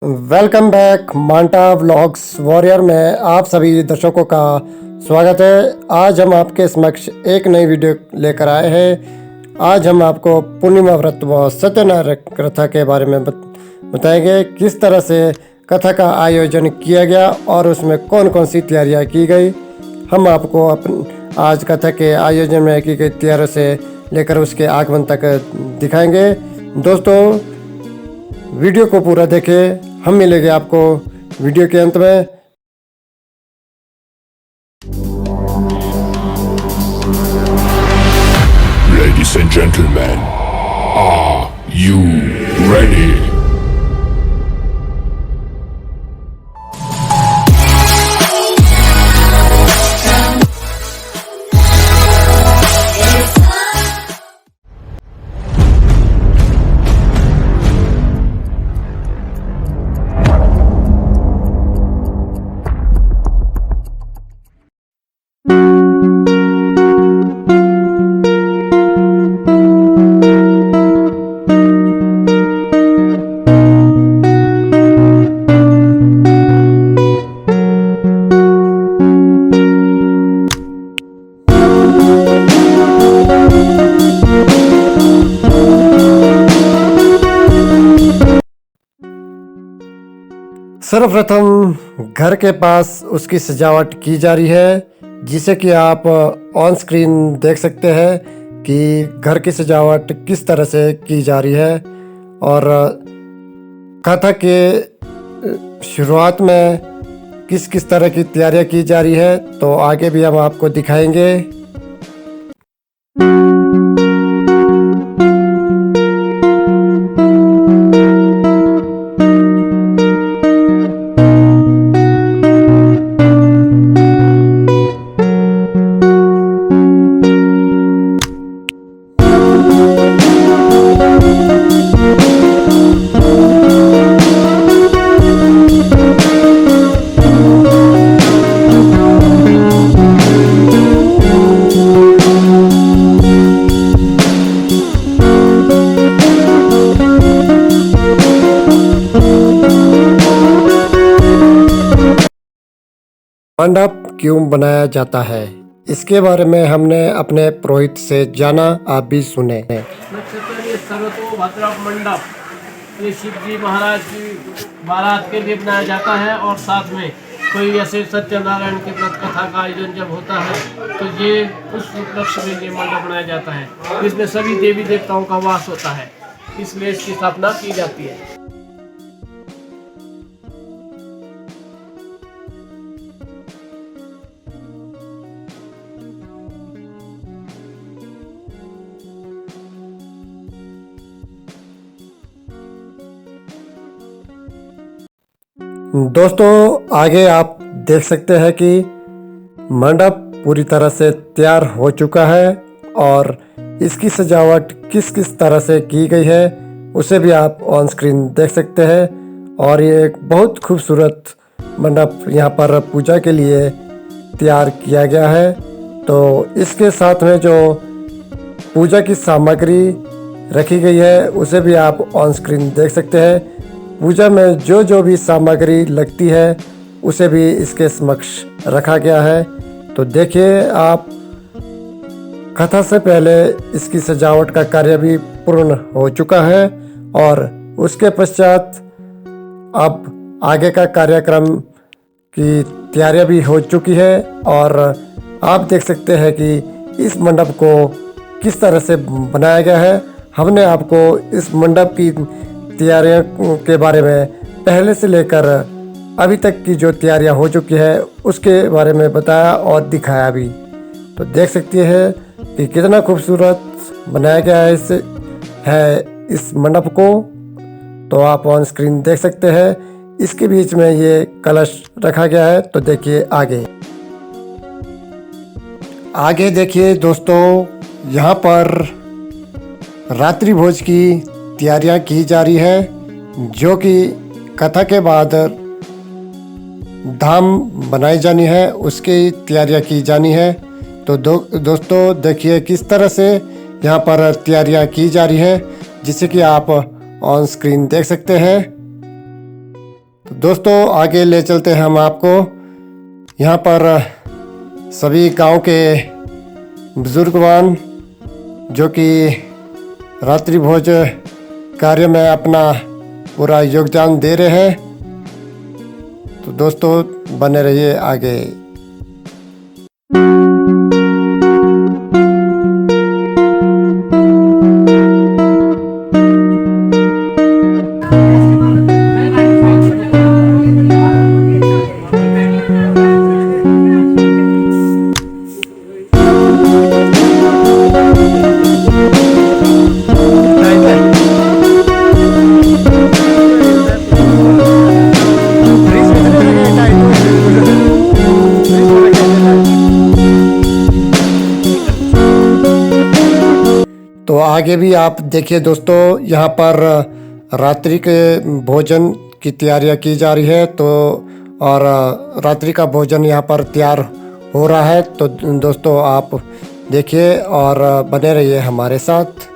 Welcome back Manta vlogs warrior में आप सभी दर्शकों का स्वागत है। आज हम आपके समक्ष एक नई वीडियो लेकर आए हैं। आज हम आपको पूर्णिमा व्रत व सत्यनारायण कथा के बारे में बताएंगे, किस तरह से कथा का आयोजन किया गया और उसमें कौन कौन सी तैयारियां की गई। हम आपको आज कथा के आयोजन में की गई तैयारियों से लेकर उसके आगमन तक दिखाएंगे। दोस्तों, वीडियो को पूरा देखें। हम मिलेंगे आपको वीडियो के अंत में। Ladies and gentlemen, are you ready? सर्वप्रथम घर के पास उसकी सजावट की जा रही है, जिसे कि आप ऑन स्क्रीन देख सकते हैं कि घर की सजावट किस तरह से की जा रही है। और कथा के शुरुआत में किस किस तरह की तैयारियां की जा रही है, तो आगे भी हम आपको दिखाएंगे। मंडप क्यों बनाया जाता है, इसके बारे में हमने अपने पुरोहित से जाना, आप भी सुने। भद्रक मंडप ये शिव जी महाराज की बारात के लिए बनाया जाता है। और साथ में कोई ऐसे सत्यनारायण की व्रत कथा का आयोजन जब होता है तो ये उस उपलक्ष्य में ये मंडप बनाया जाता है। इसमें सभी देवी देवताओं का वास होता है, इसलिए इसकी स्थापना की जाती है। दोस्तों, आगे आप देख सकते हैं कि मंडप पूरी तरह से तैयार हो चुका है और इसकी सजावट किस किस तरह से की गई है उसे भी आप ऑन स्क्रीन देख सकते हैं। और ये एक बहुत खूबसूरत मंडप यहाँ पर पूजा के लिए तैयार किया गया है। तो इसके साथ में जो पूजा की सामग्री रखी गई है उसे भी आप ऑन स्क्रीन देख सकते हैं। पूजा में जो जो भी सामग्री लगती है उसे भी इसके समक्ष रखा गया है। तो देखिए आप, कथा से पहले इसकी सजावट का कार्य भी पूर्ण हो चुका है और उसके पश्चात अब आगे का कार्यक्रम की तैयारियां भी हो चुकी है। और आप देख सकते हैं कि इस मंडप को किस तरह से बनाया गया है। हमने आपको इस मंडप की तैयारियों के बारे में पहले से लेकर अभी तक की जो तैयारियां हो चुकी है उसके बारे में बताया और दिखाया भी। तो देख सकते हैं कि कितना खूबसूरत बनाया गया है इस मंडप को। तो आप ऑन स्क्रीन देख सकते हैं, इसके बीच में ये कलश रखा गया है। तो देखिए आगे देखिए दोस्तों, यहाँ पर रात्रि भोज की तैयारियां की जा रही है, जो कि कथा के बाद धाम बनाई जानी है, उसकी तैयारियां की जानी है। तो दोस्तों देखिए किस तरह से यहाँ पर तैयारियां की जा रही है, जिसे कि आप ऑन स्क्रीन देख सकते हैं। तो दोस्तों आगे ले चलते हैं हम आपको। यहाँ पर सभी गांव के बुजुर्गवान जो कि रात्रि भोज कार्य में अपना पूरा योगदान दे रहे हैं। तो दोस्तों बने रहिए आगे। तो आगे भी आप देखिए दोस्तों, यहाँ पर रात्रि के भोजन की तैयारियाँ की जा रही है। तो और रात्रि का भोजन यहाँ पर तैयार हो रहा है। तो दोस्तों आप देखिए और बने रहिए हमारे साथ।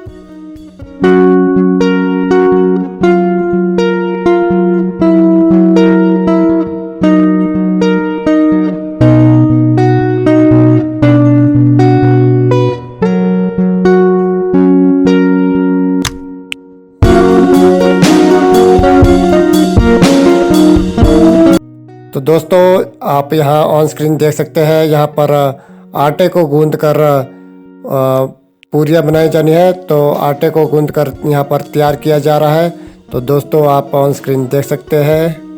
तो दोस्तों आप यहाँ ऑन स्क्रीन देख सकते हैं, यहाँ पर आटे को गूंद कर पूरियाँ बनाई जानी है। तो आटे को गूंद कर यहाँ पर तैयार किया जा रहा है। तो दोस्तों आप ऑन स्क्रीन देख सकते हैं।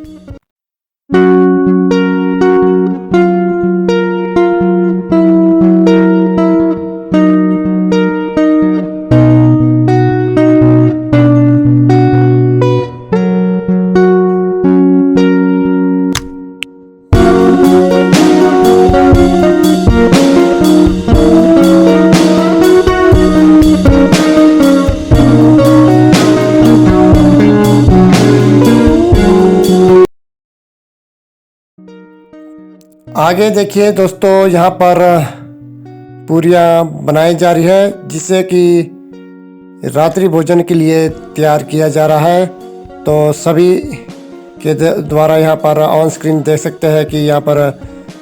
आगे देखिए दोस्तों, यहाँ पर पूरियाँ बनाई जा रही है जिससे कि रात्रि भोजन के लिए तैयार किया जा रहा है। तो सभी के द्वारा यहाँ पर ऑन स्क्रीन देख सकते हैं कि यहाँ पर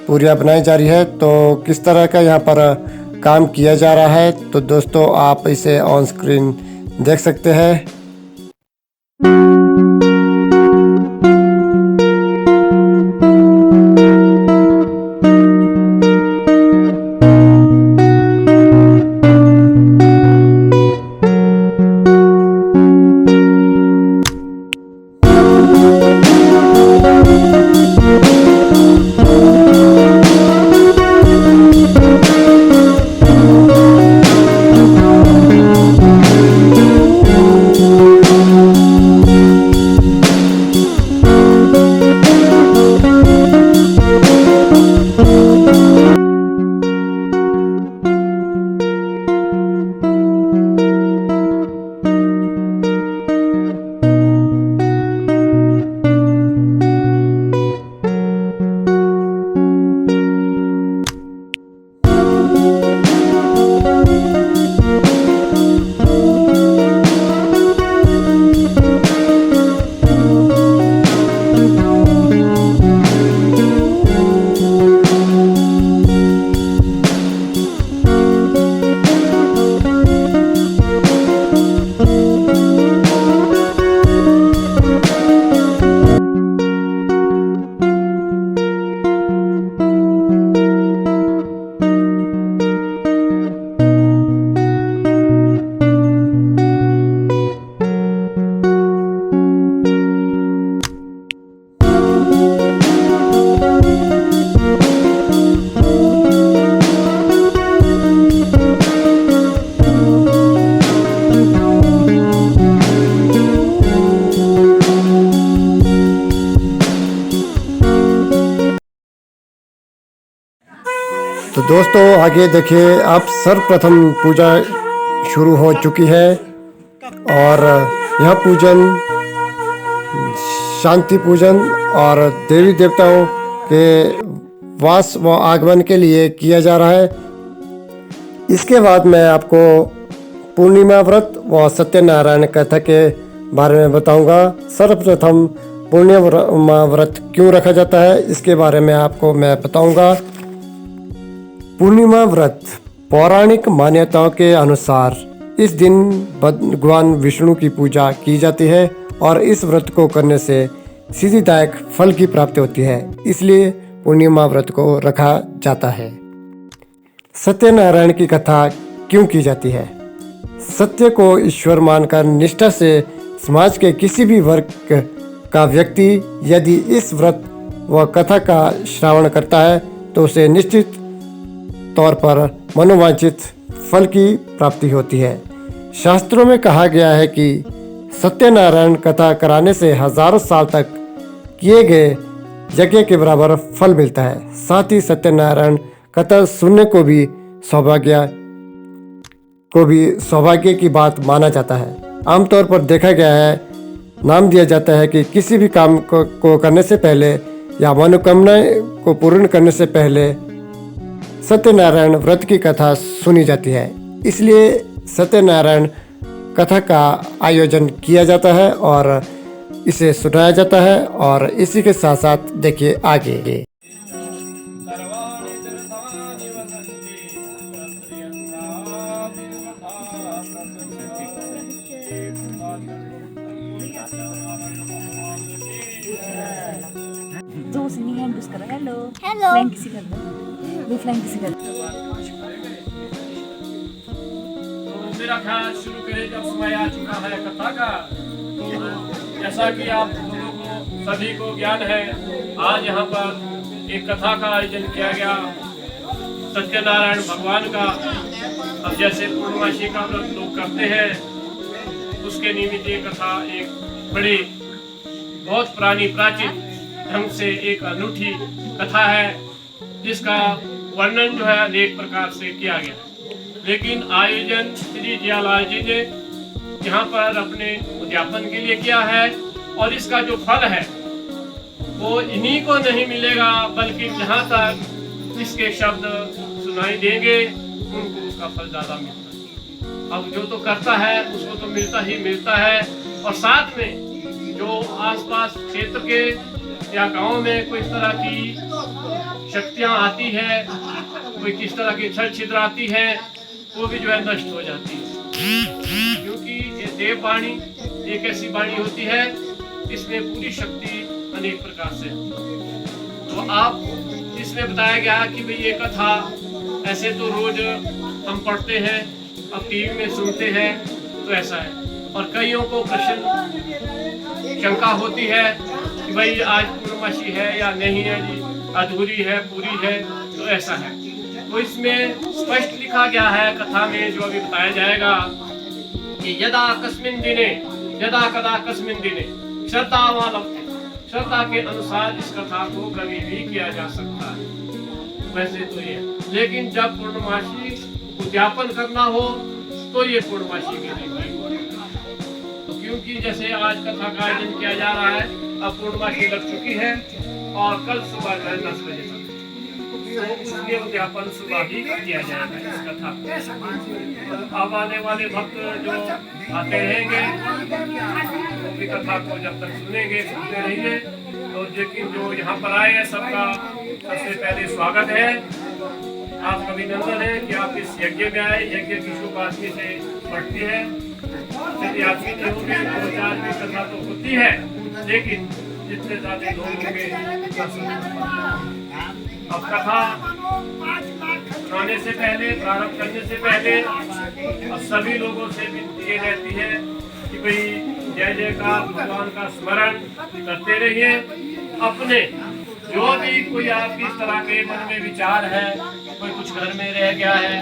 पूरियाँ बनाई जा रही है। तो किस तरह का यहाँ पर काम किया जा रहा है, तो दोस्तों आप इसे ऑन स्क्रीन देख सकते हैं। तो दोस्तों आगे देखिए, अब सर्वप्रथम पूजा शुरू हो चुकी है और यह पूजन शांति पूजन और देवी देवताओं के वास व आगमन के लिए किया जा रहा है। इसके बाद मैं आपको पूर्णिमा व्रत व सत्यनारायण कथा के बारे में बताऊंगा। सर्वप्रथम पूर्णिमा व्रत क्यों रखा जाता है, इसके बारे में आपको मैं बताऊंगा। पूर्णिमा व्रत पौराणिक मान्यताओं के अनुसार इस दिन भगवान विष्णु की पूजा की जाती है और इस व्रत को करने से सिद्धिदायक फल की प्राप्ति होती है, इसलिए पूर्णिमा व्रत को रखा जाता है। सत्यनारायण की कथा क्यों की जाती है? सत्य को ईश्वर मानकर निष्ठा से समाज के किसी भी वर्ग का व्यक्ति यदि इस व्रत व कथा का श्रवण करता है तो उसे निश्चित तौर पर मनोवांछित फल की प्राप्ति होती है। शास्त्रों में कहा गया है कि सत्यनारायण कथा कराने से हजारों साल तक किए गए यज्ञ के बराबर फल मिलता है। साथ ही सत्यनारायण कथा सुनने को भी सौभाग्य की बात माना जाता है। आमतौर पर देखा गया है, नाम दिया जाता है कि किसी भी काम को करने से पहले या मनोकामनाएं को पूर्ण करने से पहले सत्यनारायण व्रत की कथा सुनी जाती है, इसलिए सत्यनारायण कथा का आयोजन किया जाता है और इसे सुनाया जाता है। और इसी के साथ साथ देखिए आगे। जो उसने हैंड यूज करा। Hello hello. फ्लैंक किसी कर दो, वो फ्लैंक किसी कर दो। तो मेरा ख्याल शुरू करें, जब समय आ चुका है कथा का। तो जैसा कि आप लोगों को सभी को ज्ञान है, आज यहाँ पर एक कथा का आयोजन किया गया सत्यनारायण भगवान का। अब जैसे पूर्णमासी का व्रत लोग करते हैं, उसके निमित्त ये कथा एक बड़ी बहुत पुरानी प्राचीन ढंग से एक अनूठी कथा है, जिसका वर्णन जो है अनेक प्रकार से किया गया। लेकिन आयोजन श्री जियालाल जी ने यहाँ पर अपने उद्यापन के लिए किया है, और इसका जो फल है वो इन्हीं को नहीं मिलेगा, बल्कि जहाँ तक इसके शब्द सुनाई देंगे उनको उसका फल ज़्यादा मिलता है। अब जो तो करता है उसको तो मिलता ही मिलता है, और साथ में जो आसपास क्षेत्र के या गांव में कोई इस तरह की शक्तियां आती है, कोई किस तरह की छल छिद्र आती है, वो भी जो है नष्ट हो जाती है। क्योंकि ये देववाणी एक ऐसी वाणी होती है, इसमें पूरी शक्ति अनेक प्रकार से। तो आप इसमें बताया गया कि भाई ये कथा ऐसे तो रोज हम पढ़ते हैं, अब टीवी में सुनते हैं, तो ऐसा है। और कईयों को प्रश्न शंका होती है कि भाई आज पूर्णमासी है या नहीं है जी, अधूरी है पूरी है, तो ऐसा है। तो इसमें स्पष्ट लिखा गया है कथा में, जो अभी बताया जाएगा कि यदा कदा कस्मिन दिने श्रद्धा के अनुसार इस कथा को कभी भी किया जा सकता है। वैसे तो ये, लेकिन जब पूर्णमासी उद्यापन करना हो तो ये पूर्णमासी के लिए तो, क्योंकि जैसे आज कथा का आयोजन किया जा रहा है, अब पूर्णमासी लग चुकी है और कल सुबह जो है 10 बजे तक, तो इसलिए उद्यापन सुबह ही किया जाएगा इस कथा को। अब आने वाले भक्त जो आते रहेंगे वो भी कथा को जब तक सुनते रहेंगे। तो लेकिन जो यहाँ पर आए हैं सबका सबसे पहले स्वागत है, आपका अभिनंदन है कि आप इस यज्ञ में आए। यज्ञ की शुभ आदमी से बढ़ती है, यदि आदमी नहीं होंगे 2-4 की कथा तो होती है, लेकिन जितने ज्यादा लोग होंगे। अब कथा सुनाने से पहले, प्रारंभ करने से पहले अब सभी लोगों से विनती ये रहती है कि भाई जय जयकार भगवान का स्मरण करते रहिए। अपने जो भी कोई आपकी इस तरह के मन में विचार है, कोई कुछ घर में रह गया है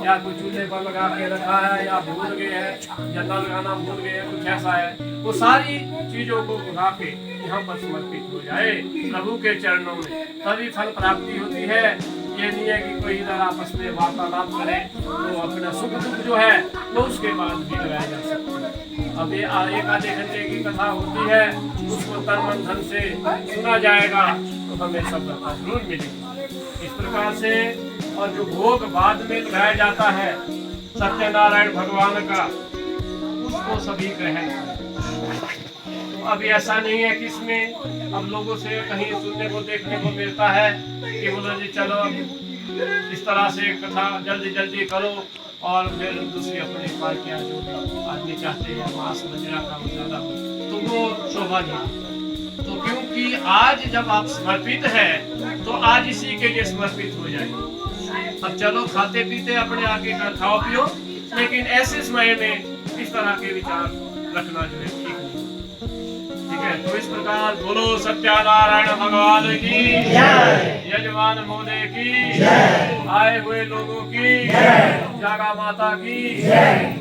या कोई चूल्हे पर लगा के रखा है या भूल गए हैं या नल लगाना भूल गए हैं, कुछ ऐसा है, वो सारी चीजों को उठा के यहाँ पर समर्पित हो जाए प्रभु के चरणों में, तभी फल प्राप्ति होती है। ये नहीं है कि कोई इधर आपस में वार्तालाप करे तो अपना सुख दुख जो है वो उसके बाद भी लगाया जा सकता है। अब ये 1-आधे घंटे की कथा होती है, उसको तन मन धन से सुना जाएगा तो हमें सब जरूर मिलेगी। इस प्रकार से, और जो भोग बाद में लगाया जाता है सत्यनारायण भगवान का, उसको सभी ग्रहण करें। अभी ऐसा नहीं है कि इसमें अब लोगों से कहीं सुनने को देखने को मिलता है कि बोलो जी चलो अब इस तरह से कथा जल्दी जल्दी करो और फिर दूसरी अपनी पार्टियाँ जो भी आदमी चाहते हैं मांस वगैरह का ज़्यादा हो तो वो शोभा नहीं। तो क्योंकि आज जब आप समर्पित है तो आज इसी के लिए समर्पित हो जाए। अब चलो खाते पीते अपने आगे का खाओ पियो, लेकिन ऐसे समय में इस तरह के विचार रखना जो है ठीक नहीं। ठीक है, तो इस प्रकार बोलो सत्यानारायण भगवान की जय, यजमान महोदय की जय, आए हुए लोगों की जय, जागा माता की जय।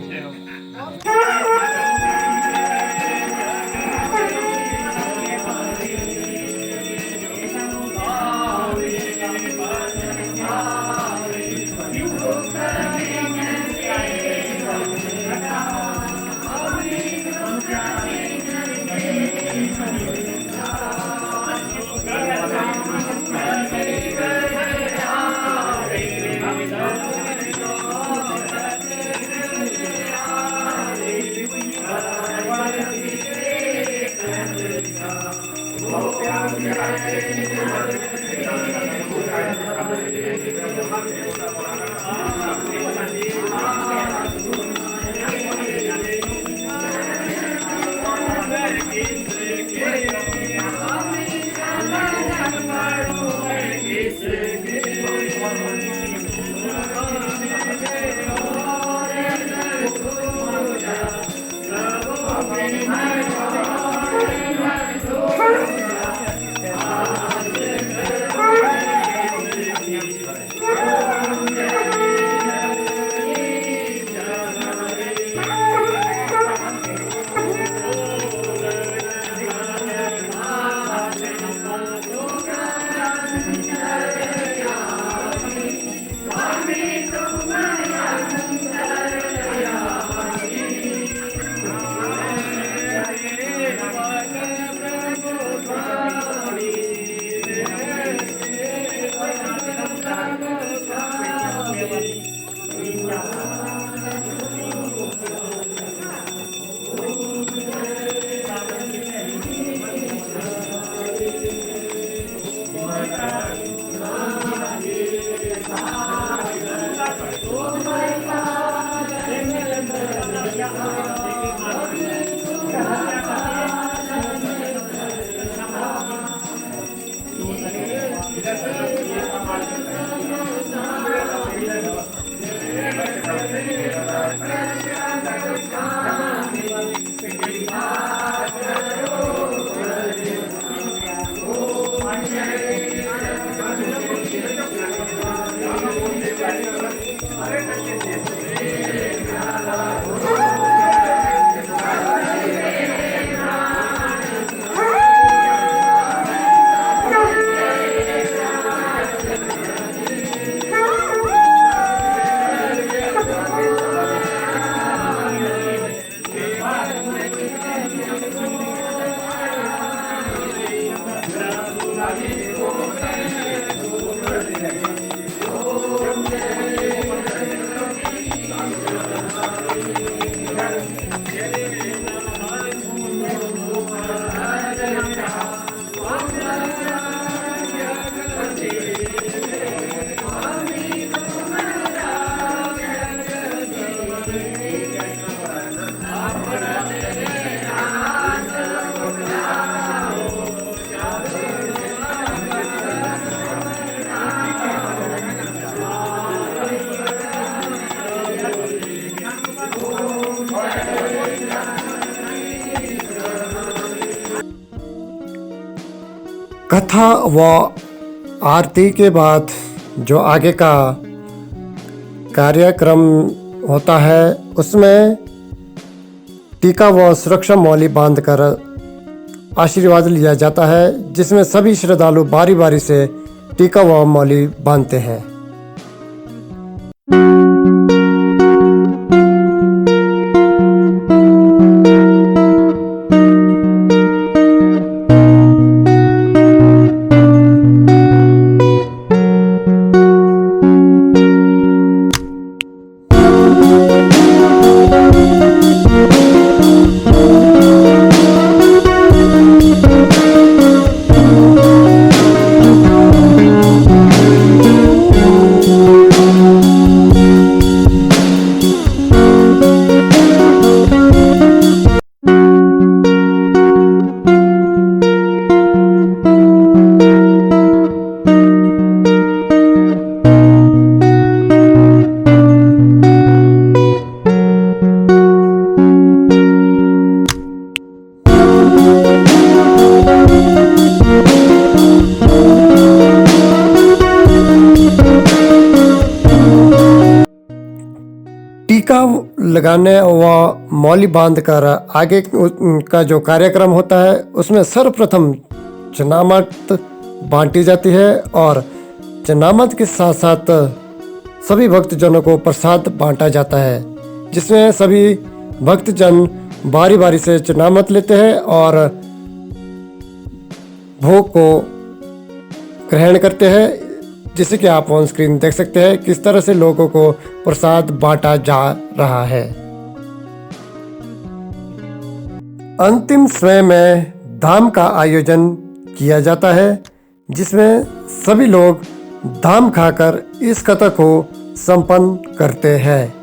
कथा व आरती के बाद जो आगे का कार्यक्रम होता है उसमें टीका व सुरक्षा मौली बांधकर आशीर्वाद लिया जाता है, जिसमें सभी श्रद्धालु बारी बारी से टीका व मौली बांधते हैं। लगाने व मौली बांधकर आगे का जो कार्यक्रम होता है उसमें सर्वप्रथम चनामत बांटी जाती है और चनामत के साथ साथ सभी भक्तजनों को प्रसाद बांटा जाता है, जिसमें सभी भक्तजन बारी बारी से चनामत लेते हैं और भोग को ग्रहण करते हैं, जिसे कि आप ऑन स्क्रीन देख सकते हैं किस तरह से लोगों को प्रसाद बांटा जा रहा है। अंतिम समय में धाम का आयोजन किया जाता है, जिसमें सभी लोग धाम खाकर इस कथा को संपन्न करते हैं।